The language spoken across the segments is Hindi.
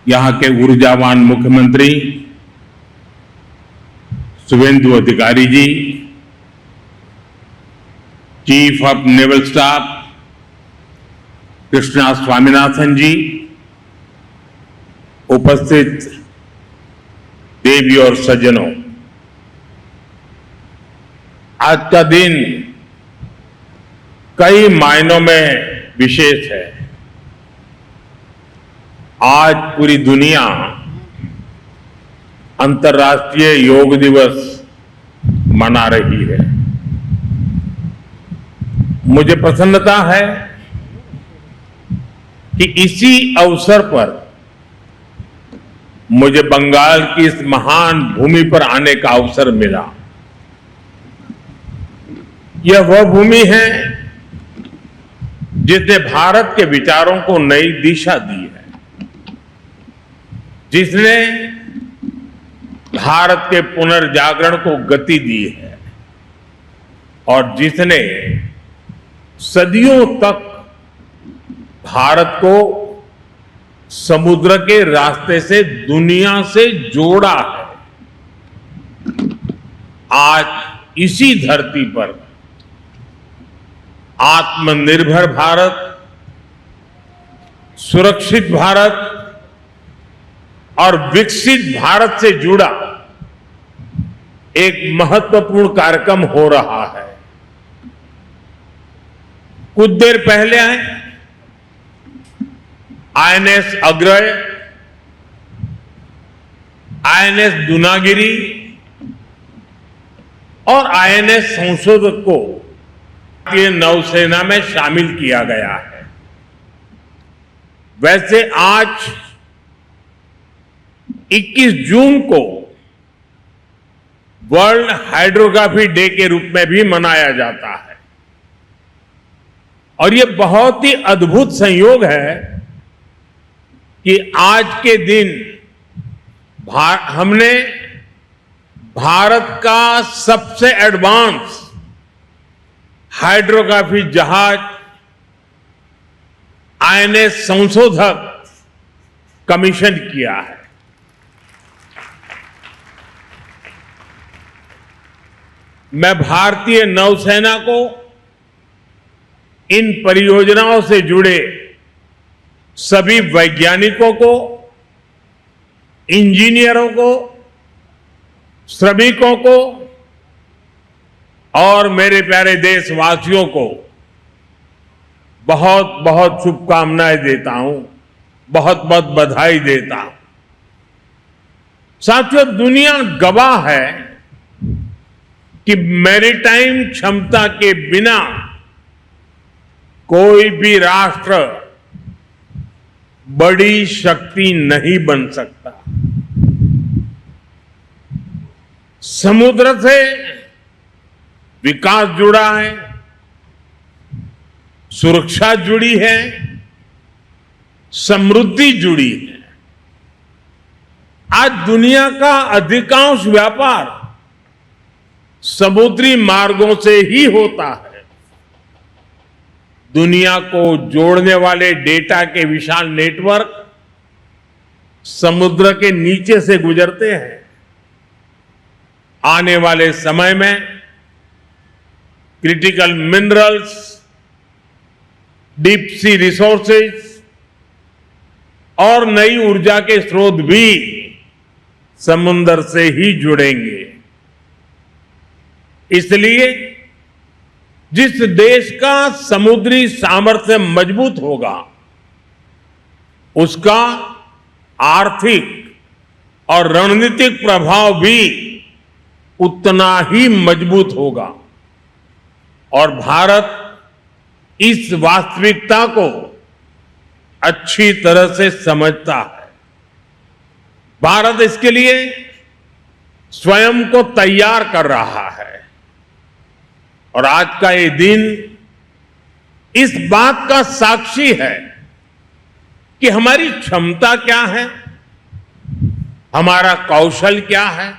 यहाँ के ऊर्जावान मुख्यमंत्री Suvendu Adhikari ji, chief of naval staff Krishna Swaminathan ji, उपस्थित देवी और सज्जनों, आज का दिन कई मायनों में विशेष है। आज पूरी दुनिया अंतर्राष्ट्रीय योग दिवस मना रही है। मुझे प्रसन्नता है कि इसी अवसर पर मुझे बंगाल की इस महान भूमि पर आने का अवसर मिला। यह वह भूमि है जिसने भारत के विचारों को नई दिशा दी है, जिसने भारत के पुनर्जागरण को गति दी है और जिसने सदियों तक भारत को समुद्र के रास्ते से दुनिया से जोड़ा है। आज इसी धरती पर आत्मनिर्भर भारत, सुरक्षित भारत और विकसित भारत से जुड़ा एक महत्वपूर्ण कार्यक्रम हो रहा है। कुछ देर पहले आईएनएस अग्रय, आईएनएस दूनागिरी और आईएनएस संशोधक को भारतीय नौसेना में शामिल किया गया है। वैसे आज 21 जून को वर्ल्ड हाइड्रोग्राफी डे के रूप में भी मनाया जाता है और यह बहुत ही अद्भुत संयोग है कि आज के दिन हमने भारत का सबसे एडवांस हाइड्रोग्राफी जहाज आईएनएस संशोधक कमीशन किया है। मैं भारतीय नौसेना को इन परियोजनाओं से जुड़े सभी वैज्ञानिकों को, इंजीनियरों को, श्रमिकों को और मेरे प्यारे देशवासियों को बहुत बहुत शुभकामनाएं देता हूं, बहुत बहुत बधाई देता हूं। साथियों, दुनिया गवाह है कि मैरीटाइम क्षमता के बिना कोई भी राष्ट्र बड़ी शक्ति नहीं बन सकता। समुद्र से विकास जुड़ा है, सुरक्षा जुड़ी है, समृद्धि जुड़ी है। आज दुनिया का अधिकांश व्यापार समुद्री मार्गों से ही होता है। दुनिया को जोड़ने वाले डेटा के विशाल नेटवर्क समुद्र के नीचे से गुजरते हैं। आने वाले समय में critical minerals, deep sea resources और नई ऊर्जा के स्रोत भी समुद्र से ही जुड़ेंगे। इसलिए जिस देश का समुद्री सामर्थ्य मजबूत होगा, उसका आर्थिक और रणनीतिक प्रभाव भी उतना ही मजबूत होगा और भारत इस वास्तविकता को अच्छी तरह से समझता है। भारत इसके लिए स्वयं को तैयार कर रहा है और आज का ये दिन इस बात का साक्षी है कि हमारी क्षमता क्या है, हमारा कौशल क्या है।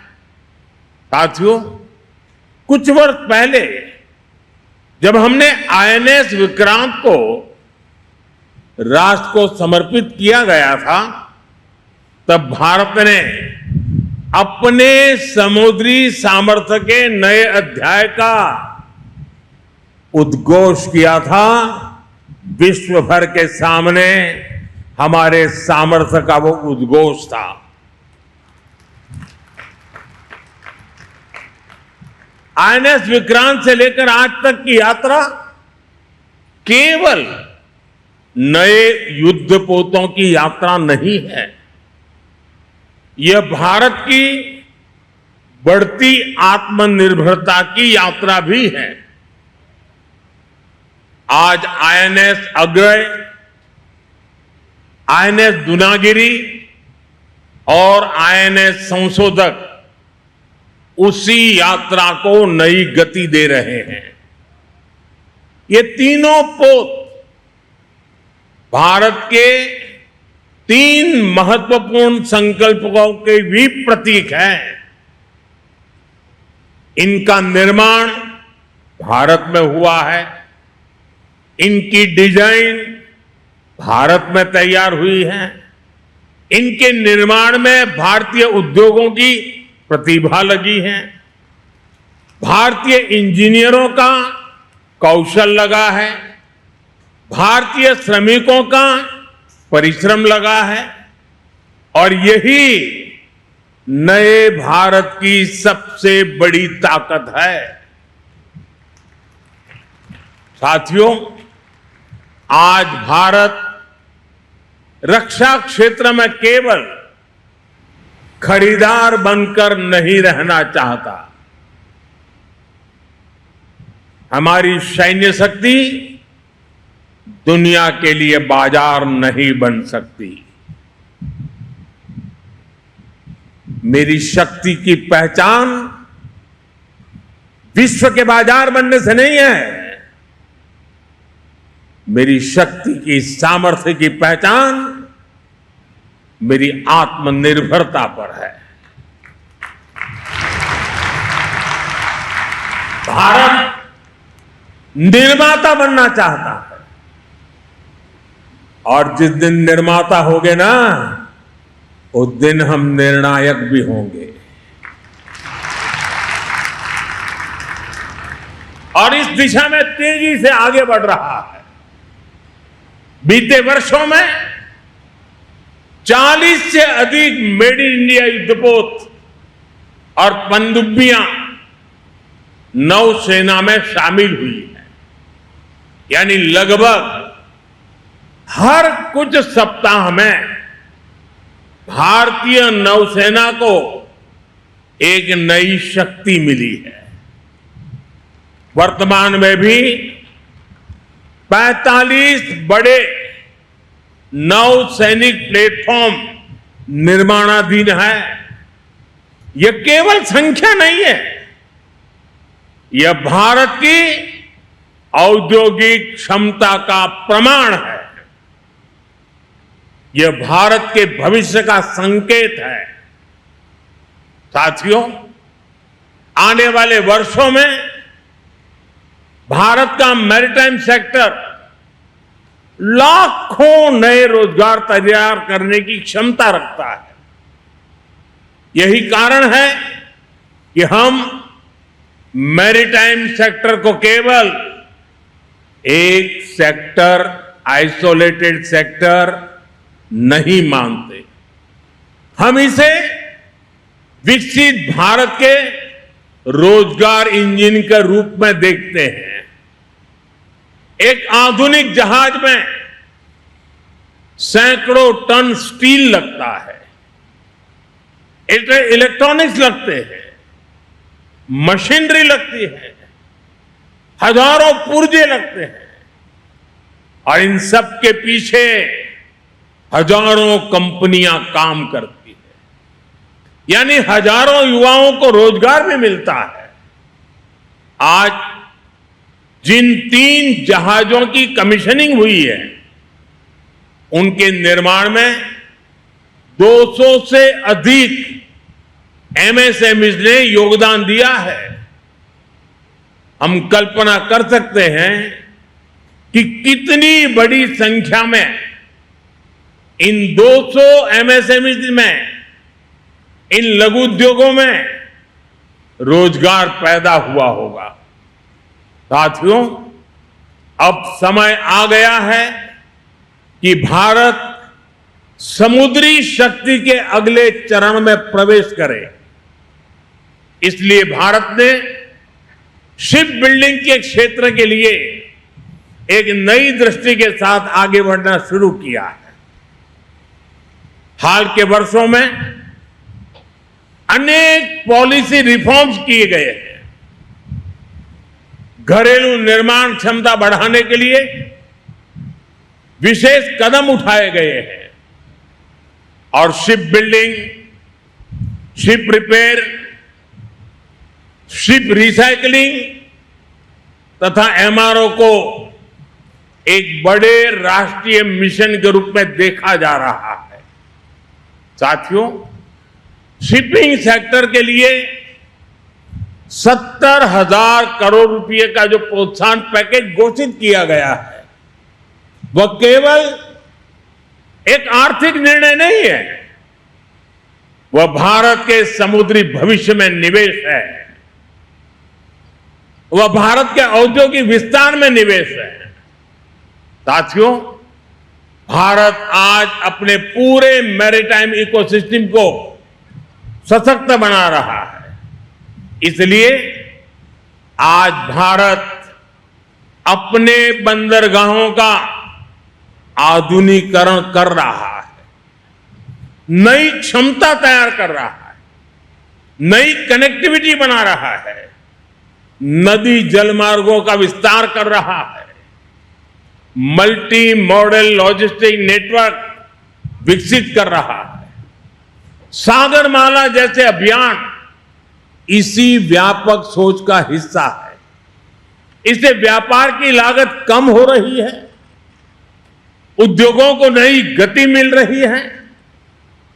साथियों, कुछ वर्ष पहले जब हमने आईएनएस विक्रांत को राष्ट्र को समर्पित किया गया था, तब भारत ने अपने समुद्री सामर्थ्य के नए अध्याय का उद्घोष किया था। विश्व भर के सामने हमारे सामर्थ्य का वो उद्घोष था। आईएनएस विक्रांत से लेकर आज तक की यात्रा केवल नए युद्धपोतों की यात्रा नहीं है, यह भारत की बढ़ती आत्मनिर्भरता की यात्रा भी है। आज आईएनएस अग्रय, आईएनएस दुनागिरी और आईएनएस संशोधक उसी यात्रा को नई गति दे रहे हैं। ये तीनों पोत भारत के 3 महत्वपूर्ण संकल्पों के भी प्रतीक हैं। इनका निर्माण भारत में हुआ है, इनकी डिजाइन भारत में तैयार हुई है, इनके निर्माण में भारतीय उद्योगों की प्रतिभा लगी है, भारतीय इंजीनियरों का कौशल लगा है, भारतीय श्रमिकों का परिश्रम लगा है और यही नए भारत की सबसे बड़ी ताकत है। साथियों, आज भारत रक्षा क्षेत्र में केवल खरीदार बनकर नहीं रहना चाहता। हमारी सैन्य शक्ति दुनिया के लिए बाजार नहीं बन सकती। मेरी शक्ति की पहचान विश्व के बाजार बनने से नहीं है, मेरी शक्ति की सामर्थ्य की पहचान मेरी आत्मनिर्भरता पर है। भारत निर्माता बनना चाहता है और जिस दिन निर्माता होंगे ना, उस दिन हम निर्णायक भी होंगे। और इस दिशा में तेजी से आगे बढ़ रहा है। बीते वर्षों में 40 से अधिक मेड इन इंडिया युद्धपोत और पनडुब्बियां नौसेना में शामिल हुई है। यानी लगभग हर कुछ सप्ताह में भारतीय नौसेना को एक नई शक्ति मिली है। वर्तमान में भी 45 बड़े नौसैनिक प्लेटफॉर्म निर्माणाधीन है। यह केवल संख्या नहीं है, यह भारत की औद्योगिक क्षमता का प्रमाण है। यह भारत के भविष्य का संकेत है। साथियों, आने वाले वर्षों में भारत का मैरीटाइम सेक्टर लाखों नए रोजगार तैयार करने की क्षमता रखता है। यही कारण है कि हम मैरीटाइम सेक्टर को केवल एक सेक्टर, आइसोलेटेड सेक्टर नहीं मानते। हम इसे विकसित भारत के रोजगार इंजन के रूप में देखते हैं। एक आधुनिक जहाज में सैकड़ों टन स्टील लगता है, इलेक्ट्रॉनिक्स लगते हैं, मशीनरी लगती है, हजारों पुर्जे लगते हैं और इन सब के पीछे हजारों कंपनियां काम करती है। यानी हजारों युवाओं को रोजगार भी मिलता है। आज जिन 3 जहाजों की कमीशनिंग हुई है, उनके निर्माण में 200 से अधिक एमएसएमईज ने योगदान दिया है। हम कल्पना कर सकते हैं कि कितनी बड़ी संख्या में इन 200 एमएसएमई में, इन लघु उद्योगों में रोजगार पैदा हुआ होगा। साथियों, अब समय आ गया है कि भारत समुद्री शक्ति के अगले चरण में प्रवेश करे। इसलिए भारत ने शिप बिल्डिंग के क्षेत्र के लिए एक नई दृष्टि के साथ आगे बढ़ना शुरू किया है। हाल के वर्षों में अनेक पॉलिसी रिफॉर्म्स किए गए हैं। घरेलू निर्माण क्षमता बढ़ाने के लिए विशेष कदम उठाए गए हैं और ship building, ship repair, ship recycling तथा एमआरओ को एक बड़े राष्ट्रीय मिशन के रूप में देखा जा रहा है। साथियों, शिपिंग सेक्टर के लिए 70,000 करोड़ रुपए का जो प्रोत्साहन पैकेज घोषित किया गया है, वह केवल एक आर्थिक निर्णय नहीं है, वह भारत के समुद्री भविष्य में निवेश है, वह भारत के औद्योगिक विस्तार में निवेश है। साथियों, भारत आज अपने पूरे मैरीटाइम इकोसिस्टम को सशक्त बना रहा है। इसलिए आज भारत अपने बंदरगाहों का आधुनिकीकरण कर रहा है, नई क्षमता तैयार कर रहा है, नई कनेक्टिविटी बना रहा है, नदी जलमार्गों का विस्तार कर रहा है, मल्टी मॉडल लॉजिस्टिक नेटवर्क विकसित कर रहा है। सागरमाला जैसे अभियान इसी व्यापक सोच का हिस्सा है। इससे व्यापार की लागत कम हो रही है, उद्योगों को नई गति मिल रही है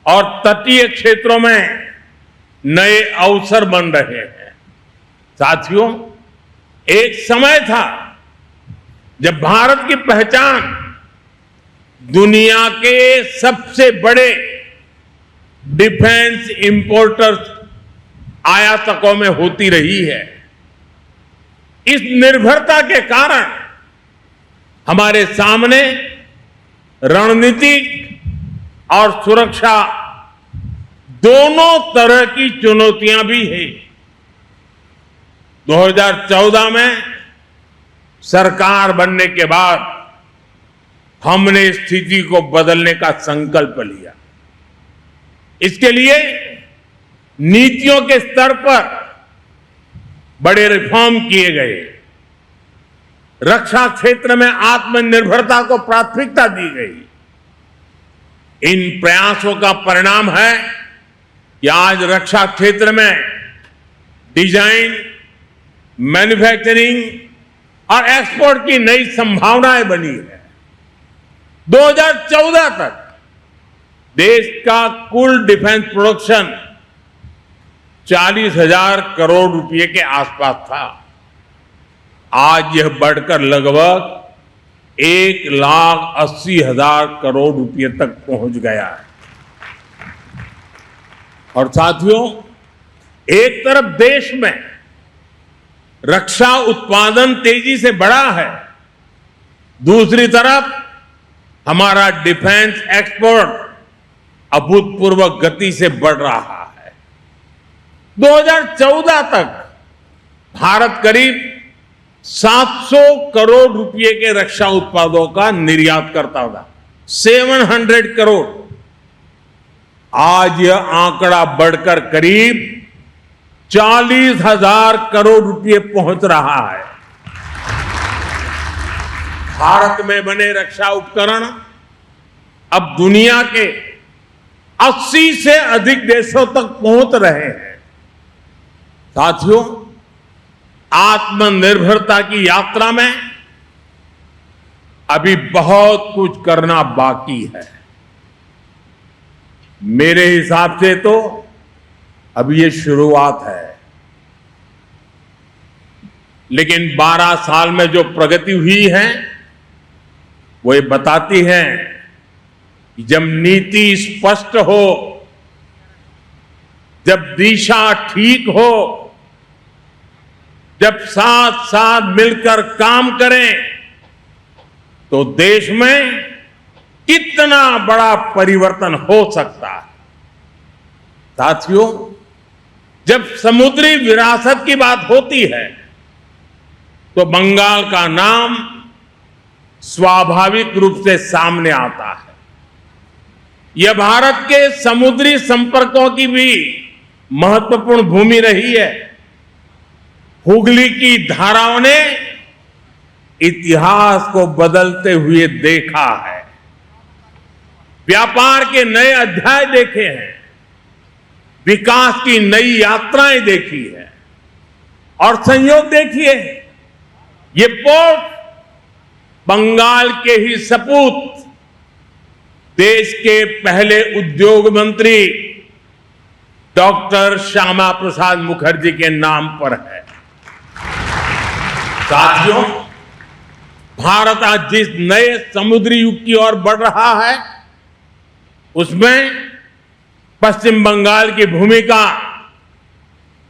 और तटीय क्षेत्रों में नए अवसर बन रहे हैं। साथियों, एक समय था जब भारत की पहचान दुनिया के सबसे बड़े डिफेंस इंपोर्टर्स, आयातकों में होती रही है। इस निर्भरता के कारण हमारे सामने रणनीतिक और सुरक्षा दोनों तरह की चुनौतियां भी हैं। 2014 में सरकार बनने के बाद हमने स्थिति को बदलने का संकल्प लिया। इसके लिए नीतियों के स्तर पर बड़े रिफॉर्म किए गए। रक्षा क्षेत्र में आत्मनिर्भरता को प्राथमिकता दी गई। इन प्रयासों का परिणाम है कि आज रक्षा क्षेत्र में डिजाइन, मैन्युफैक्चरिंग और एक्सपोर्ट की नई संभावनाएं बनी है। 2014 तक देश का कुल डिफेंस प्रोडक्शन 40,000 करोड़ रुपए के आसपास था। आज यह बढ़कर लगभग 1,80,000 करोड़ रुपए तक पहुंच गया है। और साथियों, एक तरफ देश में रक्षा उत्पादन तेजी से बढ़ा है, दूसरी तरफ हमारा डिफेंस एक्सपोर्ट अभूतपूर्व गति से बढ़ रहा है। 2014 तक भारत करीब 700 करोड़ रुपए के रक्षा उत्पादों का निर्यात करता था, 700 करोड़। आज यह आंकड़ा बढ़कर करीब 40,000 करोड़ रुपए पहुंच रहा है। भारत में बने रक्षा उपकरण अब दुनिया के 80 से अधिक देशों तक पहुंच रहे हैं। साथियों, आत्मनिर्भरता की यात्रा में अभी बहुत कुछ करना बाकी है। मेरे हिसाब से तो अभी ये शुरुआत है, लेकिन 12 साल में जो प्रगति हुई है वो ये बताती है कि जब नीति स्पष्ट हो, जब दिशा ठीक हो, जब साथ साथ मिलकर काम करें, तो देश में कितना बड़ा परिवर्तन हो सकता है। साथियों, जब समुद्री विरासत की बात होती है तो बंगाल का नाम स्वाभाविक रूप से सामने आता है। यह भारत के समुद्री संपर्कों की भी महत्वपूर्ण भूमि रही है। हुगली की धाराओं ने इतिहास को बदलते हुए देखा है, व्यापार के नए अध्याय देखे हैं, विकास की नई यात्राएं देखी है। और संयोग देखिए, ये पोर्ट बंगाल के ही सपूत देश के पहले उद्योग मंत्री डॉक्टर श्यामा प्रसाद मुखर्जी के नाम पर है। साथियों, भारत आज जिस नए समुद्री युग की ओर बढ़ रहा है, उसमें पश्चिम बंगाल की भूमिका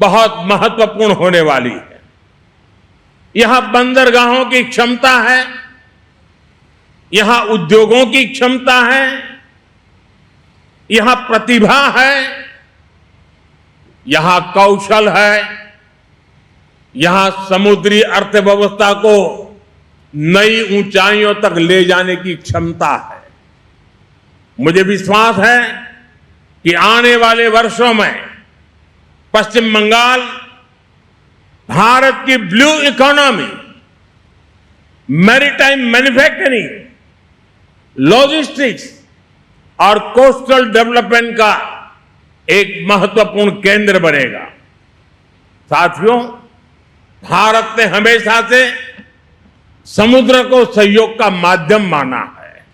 बहुत महत्वपूर्ण होने वाली है। यहां बंदरगाहों की क्षमता है, यहां उद्योगों की क्षमता है, यहां प्रतिभा है, यहां कौशल है, यहां समुद्री अर्थव्यवस्था को नई ऊंचाइयों तक ले जाने की क्षमता है। मुझे विश्वास है कि आने वाले वर्षों में पश्चिम बंगाल भारत की blue economy, maritime manufacturing, logistics और कोस्टल डेवलपमेंट का एक महत्वपूर्ण केंद्र बनेगा। साथियों, भारत ने हमेशा से समुद्र को सहयोग का माध्यम माना है,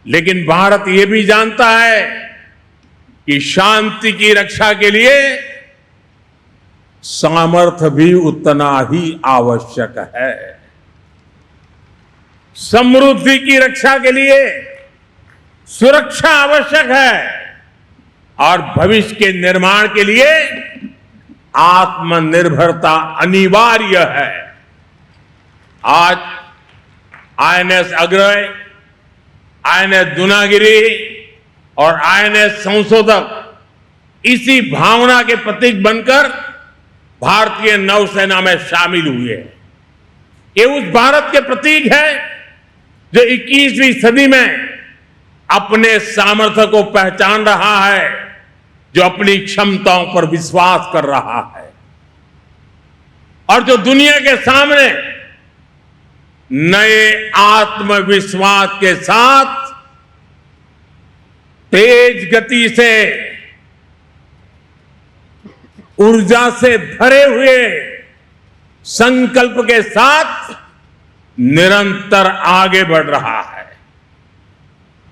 लेकिन भारत ये भी जानता है कि शांति की रक्षा के लिए सामर्थ्य भी उतना ही आवश्यक है। समृद्धि की रक्षा के लिए सुरक्षा आवश्यक है और भविष्य के निर्माण के लिए आत्मनिर्भरता अनिवार्य है। आज आईएनएस अग्रय, आईएनएस दुनागिरी और आईएनएस संशोधक इसी भावना के प्रतीक बनकर भारतीय नौसेना में शामिल हुए। ये उस भारत के प्रतीक है जो 21वीं सदी में अपने सामर्थ्य को पहचान रहा है, जो अपनी क्षमताओं पर विश्वास कर रहा है और जो दुनिया के सामने नए आत्मविश्वास के साथ तेज गति से, ऊर्जा से भरे हुए संकल्प के साथ निरंतर आगे बढ़ रहा है।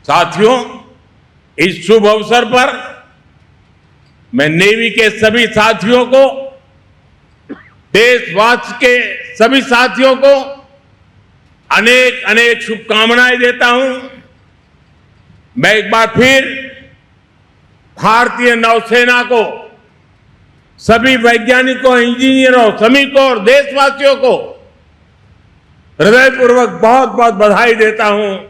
साथियों, इस शुभ अवसर पर मैं नेवी के सभी साथियों को, देशवासी के सभी साथियों को अनेक अनेक शुभकामनाएं देता हूं। मैं एक बार फिर भारतीय नौसेना को, सभी वैज्ञानिकों, इंजीनियरों, श्रमिकों और देशवासियों को हृदयपूर्वक बहुत बहुत बधाई देता हूं।